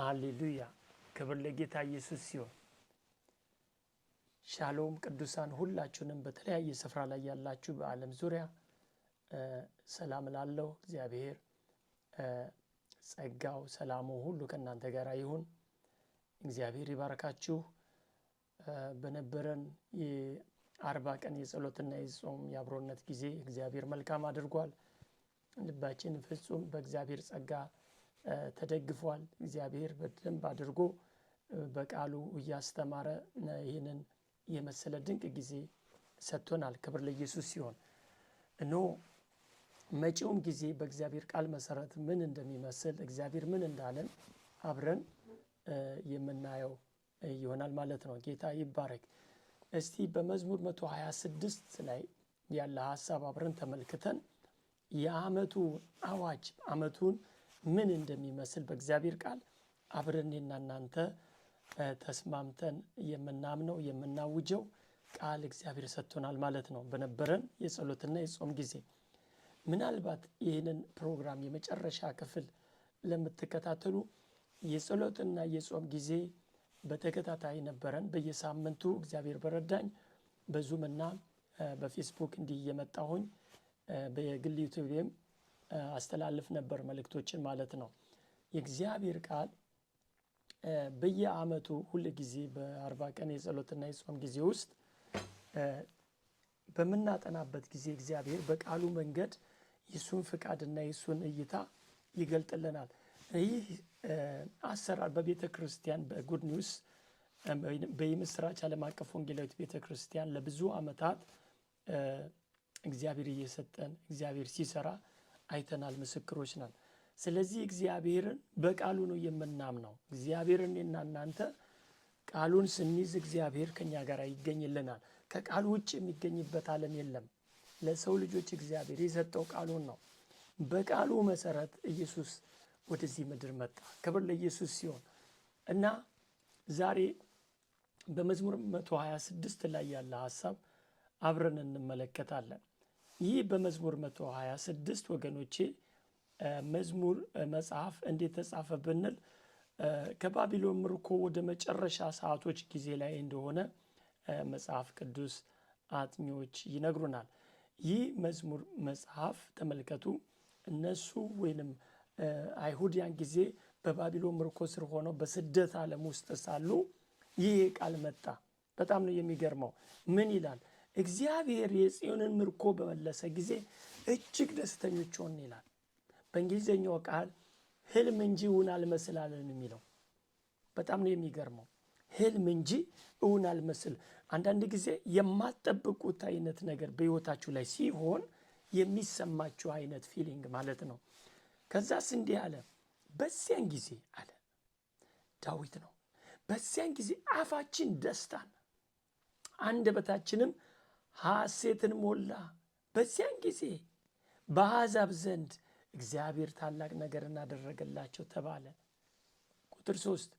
ሃሌሉያ ክብር ለጌታ ኢየሱስ ይሁን። ሻሎም ቅዱሳን ሁላችሁንም በተለያየ ስፍራ ላይ ያላችሁ በዓለም ዙሪያ ሰላም ላለው እግዚአብሔር ጸጋው ሰላሙ ሁሉ ከናንተ ጋር ይሁን። እግዚአብሔር ይባርካችሁ። በነበረን የ40 ቀን የጸሎትና የጾም የአብሮነት ጊዜ እግዚአብሔር መልካም አድርጓል። ልባችን ፍጹም በእግዚአብሔር ጸጋ ተደግፏል። እግዚአብሔር በደንብ አድርጎ በቃሉ እያስተማረ ይህንን የመሰለ ድንቅ ጊዜ ሰጥቶናል። ክብር ለኢየሱስ ይሁን። እነሆ መጪውም ጊዜ በእግዚአብሔር ቃል መሰረት ምን እንደሚመስል እግዚአብሔር ምን እንዳለን አብረን የምናየው ይሆናል ማለት ነው። ጌታ ይባረክ። እስቲ በመዝሙር 126 ላይ ያለ ሐሳብ አብረን ተመልክተን የዓመቱ አዋጅ ዓመቱን ምን እንደሚመስል በእግዚአብሔር ቃል አብረን እናንተ ተስማምተን የምናምነው የምናውጀው ቃል እግዚአብሔር ሰጥቶናል ማለት ነው። በነበረን የጸሎትና የጾም ጊዜ ምናልባት ይህንን ፕሮግራም የመጨረሻ ክፍል ለምትከታተሉ የጸሎትና የጾም ጊዜ በተከታታይ ነበረን። በየሳምንቱ እግዚአብሔር በረዳኝ በዙም እና በፌስቡክ እንዲህ እየመጣሁኝ በግል ዩቲዩብም አስተላልፍ ነበር መልእክቶችን ማለት ነው። የእግዚአብሔር ቃል በየዓመቱ ሁሉ ጊዜ በ40 ቀን የጸሎትና የጾም ጊዜ ውስጥ በመናጠናበት ጊዜ እግዚአብሔር በቃሉ መንገድ የሱን ፍቃድና የሱን እይታ ይገልጥልናል። ይህ አሰራር በቤተክርስቲያን በጉድ ኒውስ በየምስራች ዓለም አቀፍ ወንጌላዊት ቤተክርስቲያን ለብዙ ዓመታት እግዚአብሔር እየሰጠን እግዚአብሔር ሲሰራ አይተናል፣ ምስክሮች ነን። ስለዚህ እግዚአብሔርን በቃሉ ነው የምናምነው። እግዚአብሔርን እናንተ ቃሉን ስንይዝ እግዚአብሔር ከኛ ጋር ይገኝልናል። ከቃሉ ውጭ የሚገኝበት ዓለም የለም። ለሰው ልጆች እግዚአብሔር የሰጠው ቃሉን ነው። በቃሉ መሰረት ኢየሱስ ወደዚህ ምድር መጣ። ክብር ለኢየሱስ ሲሆን እና ዛሬ በመዝሙር 126 ላይ ያለ ሐሳብ አብረን እንመለከታለን። ይህ በመዝሙር 126 ወገኖቼ መዝሙር መጽሐፍ እንዴት ተጻፈ ብንል ከባቢሎን ምርኮ ወደ መጨረሻ ሰዓቶች ጊዜ ላይ እንደሆነ መጽሐፍ ቅዱስ አጥኚዎች ይነግሩናል። ይህ መዝሙር መጽሐፍ ተመልከቱ፣ እነሱ ወይንም አይሁድ ያን ጊዜ በባቢሎን ምርኮ ስር ሆነው በስደት ዓለም ውስጥ ሳሉ ይህ ቃል መጣ። በጣም ነው የሚገርመው። ምን ይላል? እግዚአብሔር የጽዮንን ምርኮ በመለሰ ጊዜ እጅግ ደስተኞች ሆን ይላል። በእንግሊዝኛው ቃል ህልም እንጂ እውን አልመስላለን የሚለው በጣም ነው የሚገርመው። ህልም እንጂ እውን አልመስል። አንዳንድ ጊዜ የማትጠብቁት አይነት ነገር በህይወታችሁ ላይ ሲሆን የሚሰማችሁ አይነት ፊሊንግ ማለት ነው። ከዛስ እንዲህ አለ፣ በዚያን ጊዜ አለ ዳዊት ነው፣ በዚያን ጊዜ አፋችን ደስታን አንደበታችንም ሐሴትን ሞላ። በዚያን ጊዜ በአሕዛብ ዘንድ እግዚአብሔር ታላቅ ነገር እናደረገላቸው ተባለ። ቁጥር 3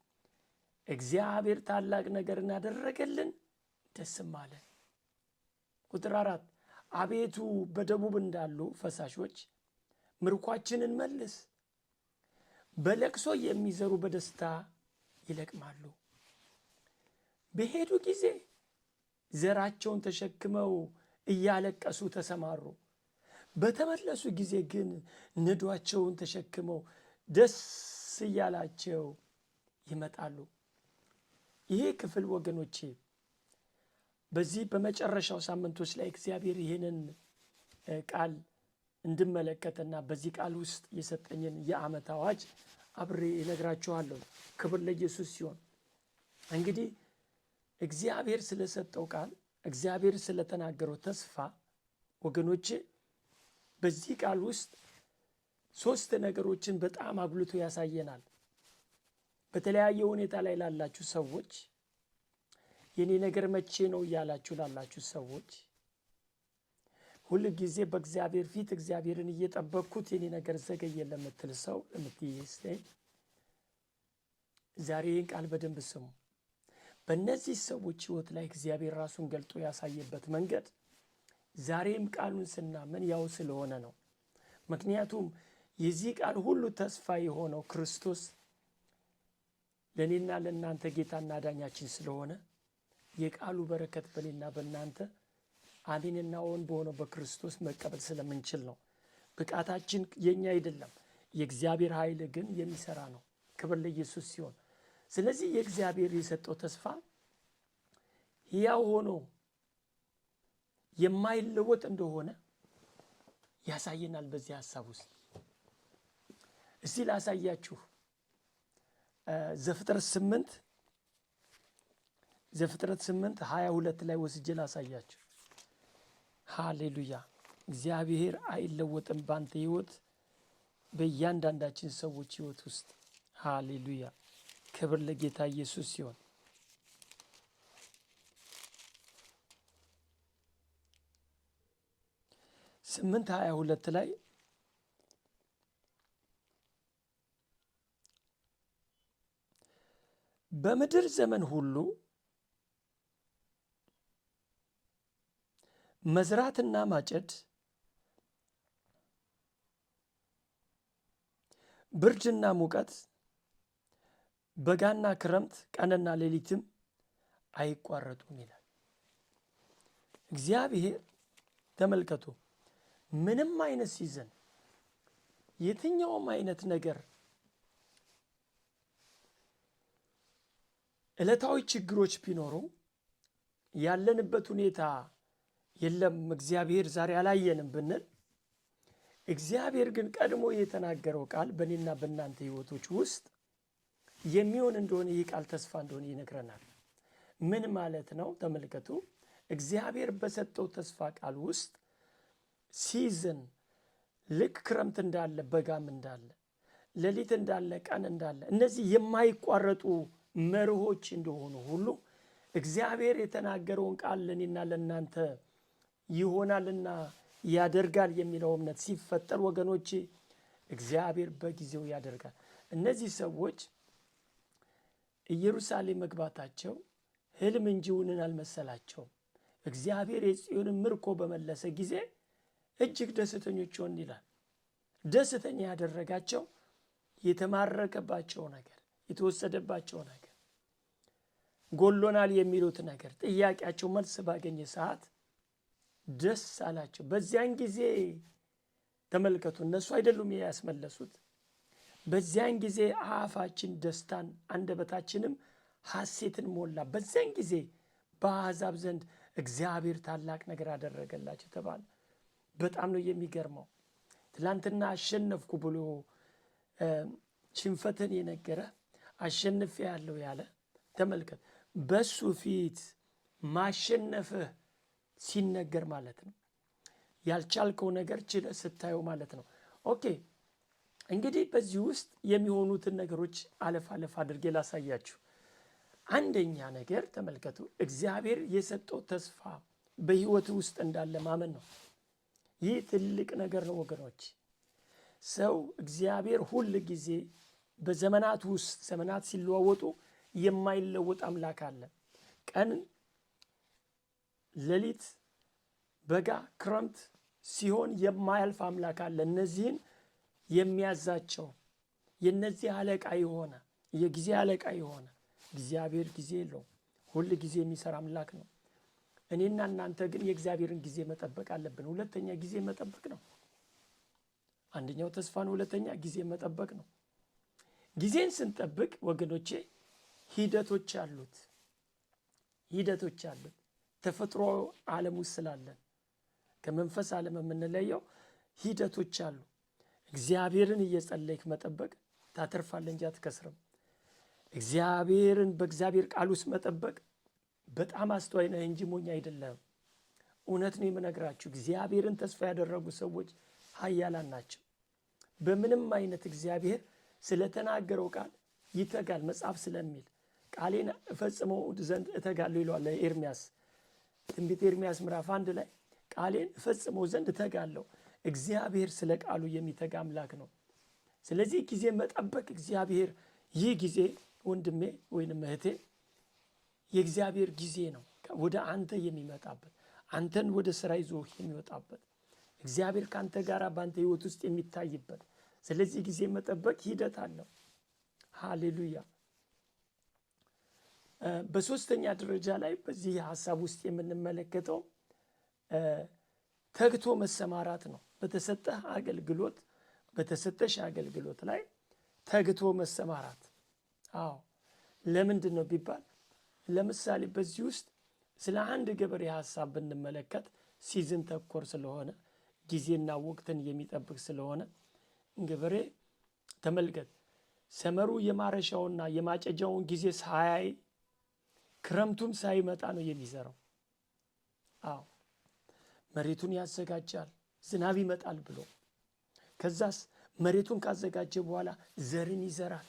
እግዚአብሔር ታላቅ ነገር እናደረገልን ደስም አለ። ቁጥር 4 አቤቱ በደቡብ እንዳሉ ፈሳሾች ምርኳችንን መልስ። በለቅሶ የሚዘሩ በደስታ ይለቅማሉ። በሄዱ ጊዜ ዘራቸውን ተሸክመው እያለቀሱ ተሰማሩ። በተመለሱ ጊዜ ግን ነዷቸውን ተሸክመው ደስ እያላቸው ይመጣሉ። ይሄ ክፍል ወገኖቼ በዚህ በመጨረሻው ሳምንቶች ላይ እግዚአብሔር ይህንን ቃል እንድመለከትና በዚህ ቃል ውስጥ የሰጠኝን የዓመት አዋጅ አብሬ እነግራችኋለሁ። ክብር ለኢየሱስ ሲሆን እንግዲህ እግዚአብሔር ስለሰጠው ቃል እግዚአብሔር ስለተናገረው ተስፋ ወገኖቼ በዚህ ቃል ውስጥ 3 ነገሮችን በጣም አጉልቶ ያሳየናል። በተለያየ ሁኔታ ላይ ላላችሁ ሰዎች የኔ ነገር መቼ ነው እያላችሁ ላላችሁ ሰዎች ሁሉ ጊዜ በእግዚአብሔር ፊት እግዚአብሔርን እየጠበቅኩት የኔ ነገር ዘገየ ለምትል ሰው ለምትይስኝ ዛሬ ይህን ቃል በደንብ ስሙ። በእነዚህ ሰዎች ህይወት ላይ እግዚአብሔር ራሱን ገልጦ ያሳየበት መንገድ ዛሬም ቃሉን ስናምን ያው ስለሆነ ነው። ምክንያቱም የዚህ ቃል ሁሉ ተስፋ የሆነው ክርስቶስ ለእኔና ለእናንተ ጌታና አዳኛችን ስለሆነ የቃሉ በረከት በእኔና በእናንተ አሜንና ኦን በሆነው በክርስቶስ መቀበል ስለምንችል ነው። ብቃታችን የኛ አይደለም፣ የእግዚአብሔር ኃይል ግን የሚሰራ ነው። ክብር ለኢየሱስ ሲሆን፣ ስለዚህ የእግዚአብሔር የሰጠው ተስፋ ሕያው ሆኖ የማይለወጥ እንደሆነ ያሳየናል። በዚህ ሐሳብ ውስጥ እስቲ ላሳያችሁ። ዘፍጥረት 8:22 ላይ ወስጄ ላሳያችሁ። ሃሌሉያ! እግዚአብሔር አይለወጥም ባንተ ሕይወት፣ በእያንዳንዳችን ሰዎች ሕይወት ውስጥ። ሃሌሉያ! ክብር ለጌታ ኢየሱስ ሲሆን 8:22 ላይ በምድር ዘመን ሁሉ መዝራትና ማጨድ፣ ብርድና ሙቀት፣ በጋና ክረምት፣ ቀንና ሌሊትም አይቋረጡም ይላል እግዚአብሔር። ተመልከቱ፣ ምንም አይነት ሲዘን፣ የትኛውም አይነት ነገር፣ ዕለታዊ ችግሮች ቢኖሩ፣ ያለንበት ሁኔታ የለም እግዚአብሔር ዛሬ አላየንም ብንል፣ እግዚአብሔር ግን ቀድሞ የተናገረው ቃል በእኔና በእናንተ ሕይወቶች ውስጥ የሚሆን እንደሆነ ይህ ቃል ተስፋ እንደሆነ ይነግረናል። ምን ማለት ነው? ተመልከቱ፣ እግዚአብሔር በሰጠው ተስፋ ቃል ውስጥ ሲዝን፣ ልክ ክረምት እንዳለ፣ በጋም እንዳለ፣ ሌሊት እንዳለ፣ ቀን እንዳለ፣ እነዚህ የማይቋረጡ መርሆች እንደሆኑ ሁሉ እግዚአብሔር የተናገረውን ቃል ለእኔና ለእናንተ ይሆናልና ያደርጋል የሚለው እምነት ሲፈጠር ወገኖች፣ እግዚአብሔር በጊዜው ያደርጋል። እነዚህ ሰዎች ኢየሩሳሌም መግባታቸው ህልም እንጂ እውን አልመሰላቸውም። እግዚአብሔር የጽዮንን ምርኮ በመለሰ ጊዜ እጅግ ደስተኞች ሆን ይላል። ደስተኛ ያደረጋቸው የተማረከባቸው ነገር፣ የተወሰደባቸው ነገር፣ ጎሎናል የሚሉት ነገር፣ ጥያቄያቸው መልስ ባገኘ ሰዓት ደስ አላቸው። በዚያን ጊዜ ተመልከቱ፣ እነሱ አይደሉም ያስመለሱት። በዚያን ጊዜ አፋችን ደስታን፣ አንደበታችንም ሐሴትን ሞላ። በዚያን ጊዜ በአሕዛብ ዘንድ እግዚአብሔር ታላቅ ነገር አደረገላቸው ተባለ። በጣም ነው የሚገርመው። ትላንትና አሸነፍኩ ብሎ ሽንፈትን የነገረ አሸንፌ ያለው ያለ፣ ተመልከት፣ በሱ ፊት ማሸነፍህ ሲነገር ማለት ነው ያልቻልከው ነገር ችለህ ስታየው ማለት ነው። ኦኬ፣ እንግዲህ በዚህ ውስጥ የሚሆኑትን ነገሮች አለፍ አለፍ አድርጌ ላሳያችሁ። አንደኛ ነገር ተመልከቱ፣ እግዚአብሔር የሰጠው ተስፋ በሕይወት ውስጥ እንዳለ ማመን ነው። ይህ ትልቅ ነገር ነው ወገኖች። ሰው እግዚአብሔር ሁል ጊዜ በዘመናት ውስጥ ዘመናት ሲለዋወጡ የማይለወጥ አምላክ አለ። ቀን፣ ሌሊት፣ በጋ፣ ክረምት ሲሆን የማያልፍ አምላክ አለ። እነዚህን የሚያዛቸው የነዚህ አለቃ የሆነ የጊዜ አለቃ የሆነ እግዚአብሔር ጊዜ የለውም። ሁል ጊዜ የሚሰራ አምላክ ነው። እኔና እናንተ ግን የእግዚአብሔርን ጊዜ መጠበቅ አለብን። ሁለተኛ ጊዜ መጠበቅ ነው። አንደኛው ተስፋ ነው። ሁለተኛ ጊዜ መጠበቅ ነው። ጊዜን ስንጠብቅ ወገኖቼ ሂደቶች አሉት። ተፈጥሮ ዓለም ውስጥ ስላለን ከመንፈስ ዓለም የምንለየው ሂደቶች አሉ። እግዚአብሔርን እየጸለይክ መጠበቅ ታተርፋለህ እንጂ አትከስርም። እግዚአብሔርን በእግዚአብሔር ቃል ውስጥ መጠበቅ በጣም አስተዋይ ነህ እንጂ ሞኝ አይደለም። እውነት ነው የምነግራችሁ። እግዚአብሔርን ተስፋ ያደረጉ ሰዎች ኃያላን ናቸው። በምንም አይነት እግዚአብሔር ስለተናገረው ቃል ይተጋል። መጽሐፍ ስለሚል ቃሌን እፈጽመው ዘንድ እተጋለሁ ይለዋል ኤርሚያስ። ትንቢተ ኤርሚያስ ምዕራፍ 1 ላይ ቃሌን እፈጽመው ዘንድ እተጋለሁ። እግዚአብሔር ስለ ቃሉ የሚተጋ አምላክ ነው። ስለዚህ ጊዜ መጠበቅ እግዚአብሔር፣ ይህ ጊዜ ወንድሜ ወይንም እህቴ የእግዚአብሔር ጊዜ ነው። ወደ አንተ የሚመጣበት፣ አንተን ወደ ስራ ይዞ የሚወጣበት፣ እግዚአብሔር ከአንተ ጋር በአንተ ህይወት ውስጥ የሚታይበት። ስለዚህ ጊዜ መጠበቅ ሂደት አለው። ሃሌሉያ! በሶስተኛ ደረጃ ላይ በዚህ ሐሳብ ውስጥ የምንመለከተው ተግቶ መሰማራት ነው። በተሰጠህ አገልግሎት በተሰጠሽ አገልግሎት ላይ ተግቶ መሰማራት። አዎ ለምንድን ነው ቢባል ለምሳሌ በዚህ ውስጥ ስለ አንድ ገበሬ ሐሳብ ብንመለከት ሲዝን ተኮር ስለሆነ ጊዜና ወቅትን የሚጠብቅ ስለሆነ ገበሬ ተመልከት፣ ሰመሩ የማረሻውና የማጨጃውን ጊዜ ሳያይ ክረምቱም ሳይመጣ ነው የሚዘራው። አዎ መሬቱን ያዘጋጃል ዝናብ ይመጣል ብሎ። ከዛስ መሬቱን ካዘጋጀ በኋላ ዘርን ይዘራል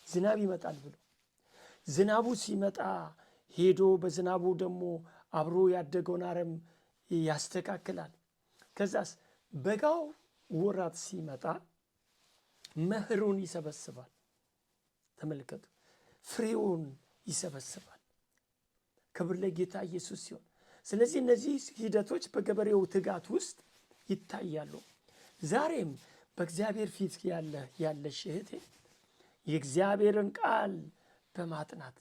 ዝናብ ይመጣል ብሎ። ዝናቡ ሲመጣ ሄዶ በዝናቡ ደግሞ አብሮ ያደገውን አረም ያስተካክላል። ከዛስ በጋው ወራት ሲመጣ መኸሩን ይሰበስባል። ተመልከቱ፣ ፍሬውን ይሰበስባል። ክብር ለጌታ ኢየሱስ ሲሆን፣ ስለዚህ እነዚህ ሂደቶች በገበሬው ትጋት ውስጥ ይታያሉ። ዛሬም በእግዚአብሔር ፊት ያለሽ እህቴ የእግዚአብሔርን ቃል በማጥናት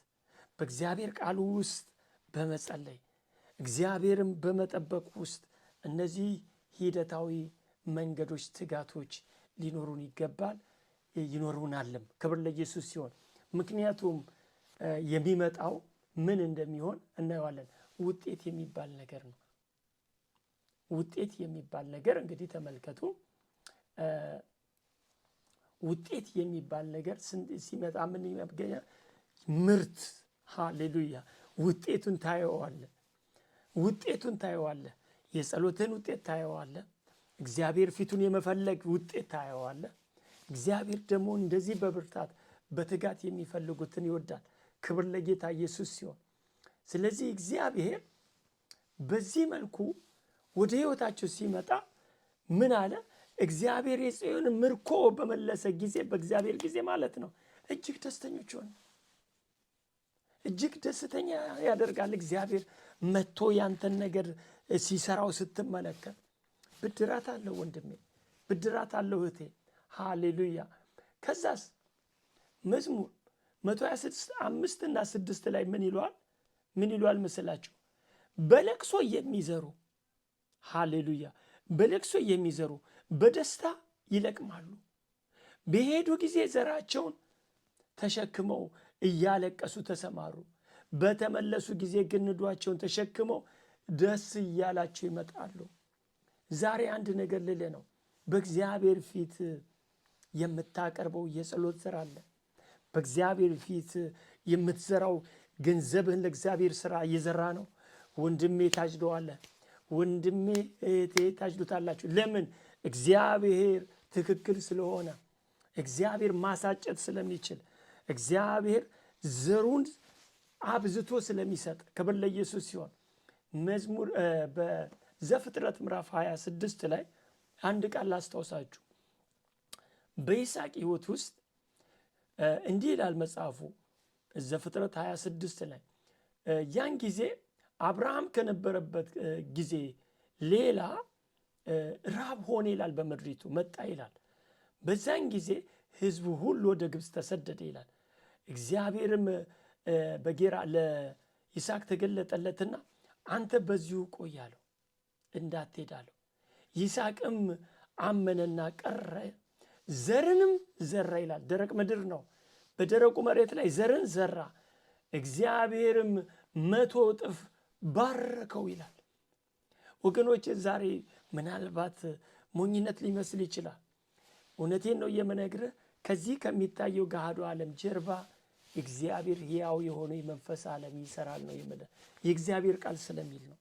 በእግዚአብሔር ቃል ውስጥ በመጸለይ እግዚአብሔርን በመጠበቅ ውስጥ እነዚህ ሂደታዊ መንገዶች ትጋቶች ሊኖሩን ይገባል፣ ይኖሩናልም። ክብር ለኢየሱስ ሲሆን፣ ምክንያቱም የሚመጣው ምን እንደሚሆን እናየዋለን። ውጤት የሚባል ነገር ነው። ውጤት የሚባል ነገር እንግዲህ ተመልከቱ። ውጤት የሚባል ነገር ሲመጣ ምን ይገኛል? ምርት። ሃሌሉያ! ውጤቱን ታየዋለህ። ውጤቱን ታየዋለህ። የጸሎትን ውጤት ታየዋለህ። እግዚአብሔር ፊቱን የመፈለግ ውጤት ታየዋለህ። እግዚአብሔር ደግሞ እንደዚህ በብርታት በትጋት የሚፈልጉትን ይወዳል። ክብር ለጌታ ኢየሱስ ሲሆን፣ ስለዚህ እግዚአብሔር በዚህ መልኩ ወደ ሕይወታቸው ሲመጣ ምን አለ? እግዚአብሔር የጽዮንን ምርኮ በመለሰ ጊዜ፣ በእግዚአብሔር ጊዜ ማለት ነው፣ እጅግ ደስተኞች ሆኑ። እጅግ ደስተኛ ያደርጋል እግዚአብሔር መጥቶ ያንተን ነገር ሲሰራው ስትመለከት። ብድራት አለው ወንድሜ፣ ብድራት አለው እህቴ። ሃሌሉያ! ከዛስ መዝሙር 126 እና 6 ላይ ምን ይሏል መሰላችሁ? በለቅሶ የሚዘሩ ሃሌሉያ፣ በለቅሶ የሚዘሩ በደስታ ይለቅማሉ። በሄዱ ጊዜ ዘራቸውን ተሸክመው እያለቀሱ ተሰማሩ። በተመለሱ ጊዜ ግንዷቸውን ተሸክመው ደስ እያላቸው ይመጣሉ። ዛሬ አንድ ነገር ልልህ ነው። በእግዚአብሔር ፊት የምታቀርበው የጸሎት ዘር አለ። በእግዚአብሔር ፊት የምትዘራው ገንዘብህን ለእግዚአብሔር ስራ እየዘራ ነው። ወንድሜ ታጭደዋለህ፣ ወንድሜ እህቴ ታጭዱታላችሁ። ለምን? እግዚአብሔር ትክክል ስለሆነ፣ እግዚአብሔር ማሳጨት ስለሚችል፣ እግዚአብሔር ዘሩን አብዝቶ ስለሚሰጥ። ክብር ለኢየሱስ ሲሆን፣ መዝሙር በዘፍጥረት ምዕራፍ 26 ላይ አንድ ቃል ላስታውሳችሁ። በይስሐቅ ሕይወት ውስጥ እንዲህ ይላል መጽሐፉ። ዘፍጥረት 26 ላይ ያን ጊዜ አብርሃም ከነበረበት ጊዜ ሌላ ራብ ሆነ ይላል፣ በምድሪቱ መጣ ይላል። በዛን ጊዜ ሕዝቡ ሁሉ ወደ ግብፅ ተሰደደ ይላል። እግዚአብሔርም በጌራ ለይስሐቅ ተገለጠለትና አንተ በዚሁ ቆይ አለው፣ እንዳትሄድ አለው። ይስሐቅም አመነና ቀረ፣ ዘርንም ዘራ ይላል። ደረቅ ምድር ነው። በደረቁ መሬት ላይ ዘርን ዘራ፣ እግዚአብሔርም 100 እጥፍ ባረከው ይላል። ወገኖች ዛሬ ምናልባት ሞኝነት ሊመስል ይችላል። እውነቴን ነው የምነግርህ። ከዚህ ከሚታየው ገሃዱ ዓለም ጀርባ እግዚአብሔር ሕያው የሆነ የመንፈስ ዓለም ይሰራል ነው የምልህ። የእግዚአብሔር ቃል ስለሚል ነው።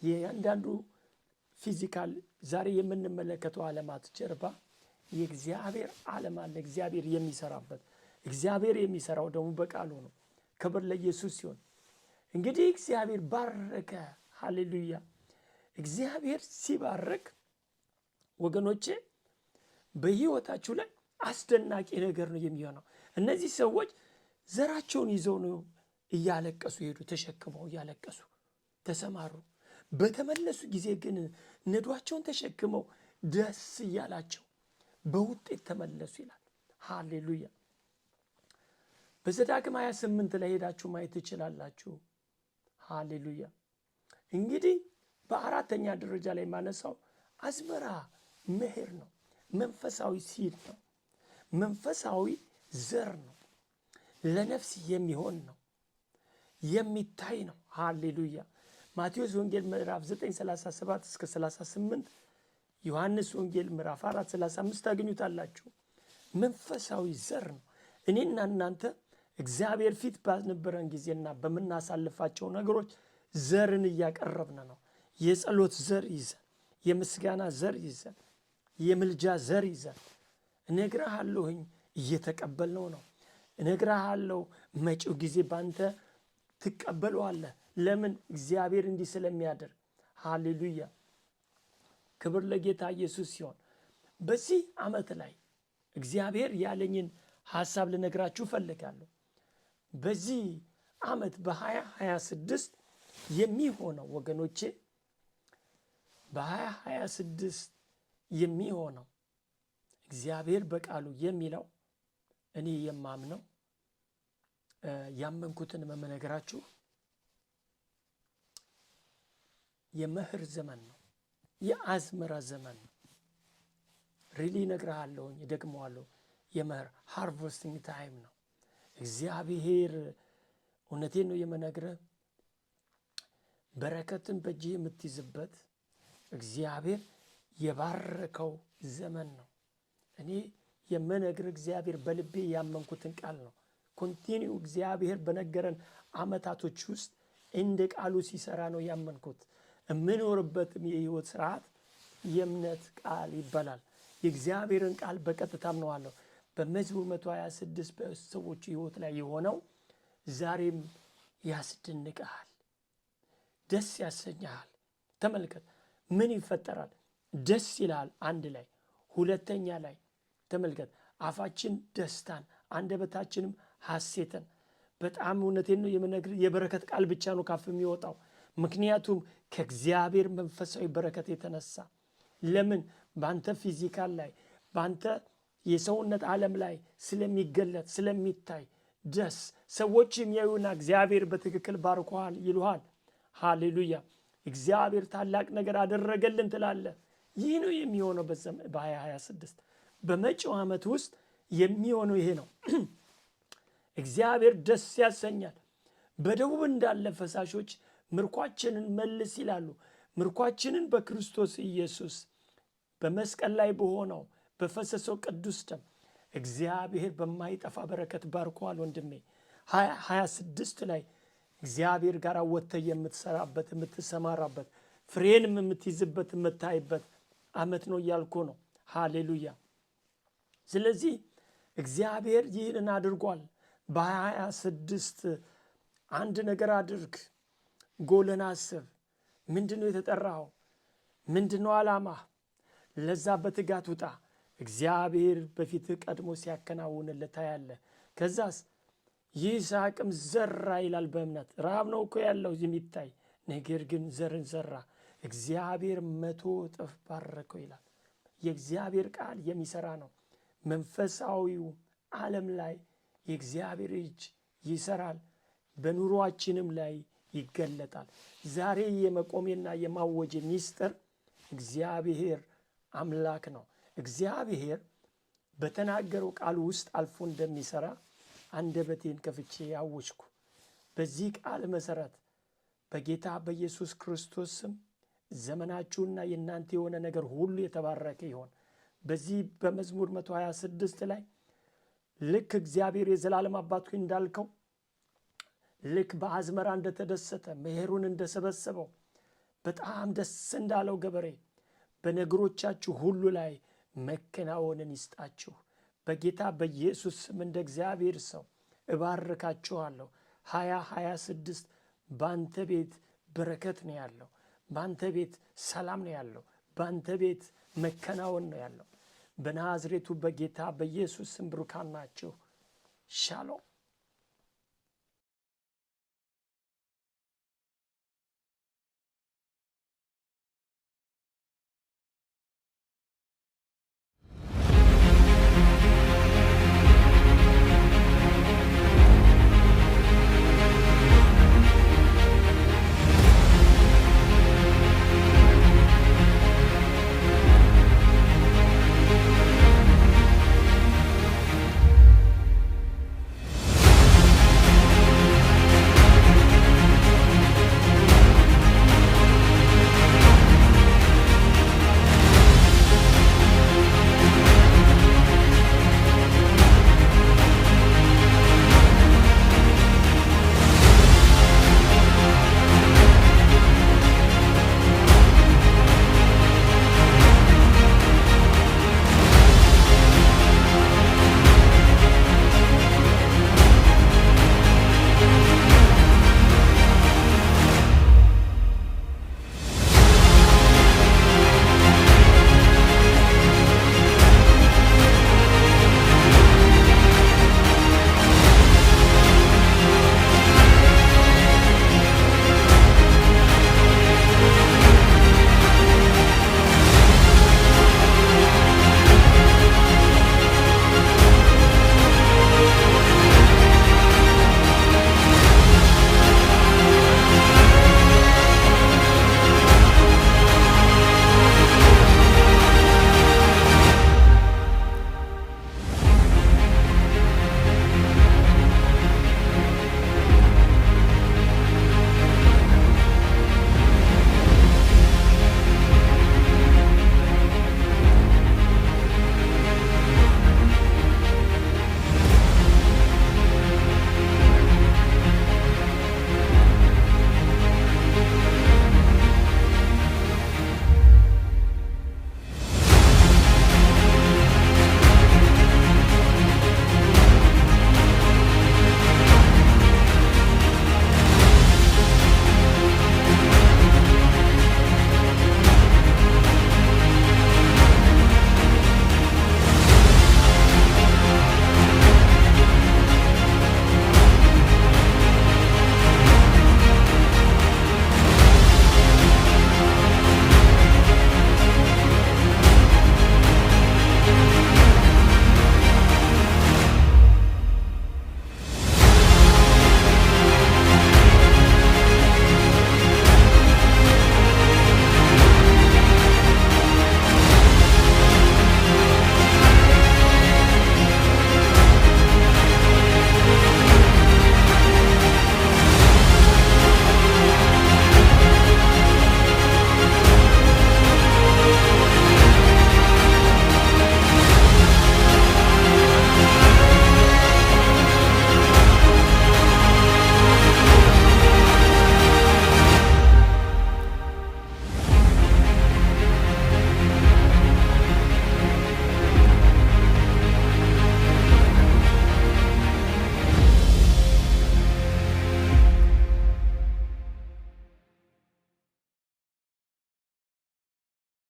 የአንዳንዱ ፊዚካል ዛሬ የምንመለከተው ዓለማት ጀርባ የእግዚአብሔር ዓለም አለ፣ እግዚአብሔር የሚሰራበት። እግዚአብሔር የሚሰራው ደግሞ በቃሉ ነው። ክብር ለኢየሱስ ሲሆን፣ እንግዲህ እግዚአብሔር ባረከ። ሃሌሉያ! እግዚአብሔር ሲባረክ ወገኖቼ በሕይወታችሁ ላይ አስደናቂ ነገር ነው የሚሆነው። እነዚህ ሰዎች ዘራቸውን ይዘው ነው እያለቀሱ ሄዱ፣ ተሸክመው እያለቀሱ ተሰማሩ። በተመለሱ ጊዜ ግን ነዷቸውን ተሸክመው ደስ እያላቸው በውጤት ተመለሱ ይላል። ሃሌሉያ! በዘዳግም 28 ላይ ሄዳችሁ ማየት ትችላላችሁ። ሃሌሉያ። እንግዲህ በአራተኛ ደረጃ ላይ ማነሳው አዝመራ መኸር ነው። መንፈሳዊ ሲድ ነው። መንፈሳዊ ዘር ነው። ለነፍስ የሚሆን ነው። የሚታይ ነው። ሃሌሉያ። ማቴዎስ ወንጌል ምዕራፍ 9:37 እስከ 38፣ ዮሐንስ ወንጌል ምዕራፍ 4:35 ታገኙታላችሁ። መንፈሳዊ ዘር ነው። እኔና እናንተ እግዚአብሔር ፊት ባልነበረን ጊዜና በምናሳልፋቸው ነገሮች ዘርን እያቀረብን ነው። የጸሎት ዘር ይዘን፣ የምስጋና ዘር ይዘን፣ የምልጃ ዘር ይዘን እነግርሃለሁኝ እየተቀበልነው ነው። እነግርሃለሁ መጪው ጊዜ ባንተ ትቀበለዋለህ። ለምን? እግዚአብሔር እንዲህ ስለሚያደርግ። ሃሌሉያ። ክብር ለጌታ ኢየሱስ ሲሆን በዚህ ዓመት ላይ እግዚአብሔር ያለኝን ሐሳብ ልነግራችሁ ፈልጋለሁ። በዚህ ዓመት በ2026 የሚሆነው ወገኖቼ፣ በ2026 የሚሆነው እግዚአብሔር በቃሉ የሚለው እኔ የማምነው ያመንኩትን መመነግራችሁ የመኸር ዘመን ነው። የአዝመራ ዘመን ነው። ሪሊ እነግርሃለሁኝ፣ እደግመዋለሁ። የመኸር ሃርቨስቲንግ ታይም ነው። እግዚአብሔር እውነቴን ነው የምነግርህ፣ በረከትን በእጅህ የምትይዝበት እግዚአብሔር የባረከው ዘመን ነው። እኔ የምነግርህ እግዚአብሔር በልቤ ያመንኩትን ቃል ነው። ኮንቲኒው እግዚአብሔር በነገረን ዓመታቶች ውስጥ እንደ ቃሉ ሲሰራ ነው ያመንኩት። የምኖርበትም የህይወት ስርዓት የእምነት ቃል ይባላል። የእግዚአብሔርን ቃል በቀጥታ አምነዋለሁ። በመዝሙር 126 በሰዎች ህይወት ላይ የሆነው ዛሬም ያስደንቅሃል፣ ደስ ያሰኛሃል። ተመልከት፣ ምን ይፈጠራል? ደስ ይላል። አንድ ላይ ሁለተኛ ላይ ተመልከት፣ አፋችን ደስታን አንደበታችንም ሐሴትን። በጣም እውነቴን ነው የምነግርህ፣ የበረከት ቃል ብቻ ነው ካፍ የሚወጣው። ምክንያቱም ከእግዚአብሔር መንፈሳዊ በረከት የተነሳ። ለምን? ባንተ ፊዚካል ላይ ባንተ የሰውነት ዓለም ላይ ስለሚገለጥ ስለሚታይ ደስ ሰዎች የሚያዩና እግዚአብሔር በትክክል ባርኮሃል ይሉሃል። ሃሌሉያ። እግዚአብሔር ታላቅ ነገር አደረገልን ትላለህ። ይህ ነው የሚሆነው በ2026 በመጪው ዓመት ውስጥ የሚሆነው ይሄ ነው። እግዚአብሔር ደስ ያሰኛል። በደቡብ እንዳለ ፈሳሾች ምርኳችንን መልስ ይላሉ። ምርኳችንን በክርስቶስ ኢየሱስ በመስቀል ላይ በሆነው በፈሰሰው ቅዱስ ደም እግዚአብሔር በማይጠፋ በረከት ባርኳል። ወንድሜ 2026 ላይ እግዚአብሔር ጋር ወጥተህ የምትሰራበት የምትሰማራበት ፍሬንም የምትይዝበት የምታይበት ዓመት ነው እያልኩ ነው። ሃሌሉያ። ስለዚህ እግዚአብሔር ይህንን አድርጓል። በ2026 አንድ ነገር አድርግ። ጎልን አስብ። ምንድነው የተጠራኸው? ምንድነው ዓላማህ? ለዛ በትጋት ውጣ። እግዚአብሔር በፊትህ ቀድሞ ሲያከናውንልህ ታያለህ። ከዛስ ይስሐቅም ዘራ ይላል በእምነት። ረሃብ ነው እኮ ያለው የሚታይ ነገር ግን ዘርን ዘራ፣ እግዚአብሔር 100 እጥፍ ባረከው ይላል። የእግዚአብሔር ቃል የሚሰራ ነው። መንፈሳዊው ዓለም ላይ የእግዚአብሔር እጅ ይሰራል፣ በኑሯችንም ላይ ይገለጣል። ዛሬ የመቆሜና የማወጅ ሚስጥር እግዚአብሔር አምላክ ነው። እግዚአብሔር በተናገረው ቃል ውስጥ አልፎ እንደሚሰራ አንደበቴን ከፍቼ ያወጅኩ። በዚህ ቃል መሰረት በጌታ በኢየሱስ ክርስቶስ ስም ዘመናችሁና የእናንተ የሆነ ነገር ሁሉ የተባረከ ይሆን። በዚህ በመዝሙር 126 ላይ ልክ እግዚአብሔር የዘላለም አባቱ እንዳልከው ልክ በአዝመራ እንደተደሰተ መኸሩን እንደሰበሰበው በጣም ደስ እንዳለው ገበሬ በነገሮቻችሁ ሁሉ ላይ መከናወንን ይስጣችሁ። በጌታ በኢየሱስ ስም እንደ እግዚአብሔር ሰው እባርካችኋለሁ። 2026 ባንተ ቤት በረከት ነው ያለው። ባንተ ቤት ሰላም ነው ያለው። ባንተ ቤት መከናወን ነው ያለው። በናዝሬቱ በጌታ በኢየሱስ ስም ብሩካን ናችሁ። ሻሎም